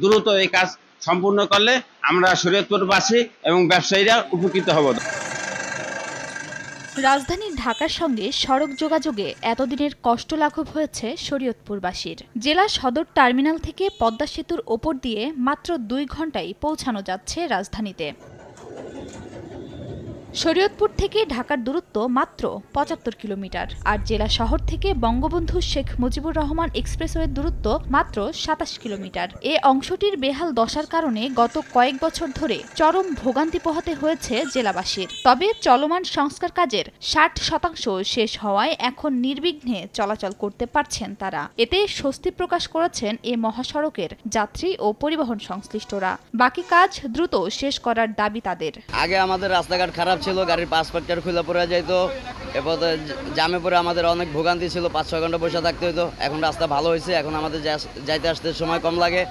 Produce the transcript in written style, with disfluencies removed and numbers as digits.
দ্রুত এই কাজ সম্পূর্ণ করলে আমরা শরীয়তপুরবাসী এবং ব্যবসায়ীরা উপকৃত হব। রাজধানী ঢাকার সঙ্গে সড়ক যোগাযোগে এতদিনের কষ্ট লাঘব হয়েছে শরীয়তপুরবাসীর। জেলা সদর টার্মিনাল থেকে পদ্মা সেতুর ওপর দিয়ে মাত্র 2 ঘন্টায় পৌঁছানো যাচ্ছে রাজধানীতে। শরীয়তপুর থেকে ঢাকার দূরত্ব মাত্র 75 কিলোমিটার, আর জেলা শহর থেকে বঙ্গবন্ধু শেখ মুজিবুর রহমান এক্সপ্রেসওয়ের দূরত্ব মাত্র 27 কিলোমিটার। এ অংশটির বেহাল দশার কারণে গত কয়েক বছর ধরে চরম ভোগান্তি পোহাতে হয়েছে জেলাবাসীর। তবে চলমান সংস্কার কাজের 60% শেষ হওয়ায় এখন নির্বিঘ্নে চলাচল করতে পারছেন তারা। এতে স্বস্তি প্রকাশ করেছেন এ মহাসড়কের যাত্রী ও পরিবহন সংশ্লিষ্টরা। বাকি কাজ দ্রুত শেষ করার দাবি তাদের। আগে আমাদের রাস্তাঘাট খারাপ ছিল, গাড়ির পাশ পাক্টার খুলে পড়ে যাইতো, এরপর জামে পড়ে আমাদের অনেক ভোগান্তি ছিল, 5-6 ঘন্টা বসে থাকতে হতো। এখন রাস্তা ভালো হয়েছে, এখন আমাদের যাইতে আসতে সময় কম লাগে।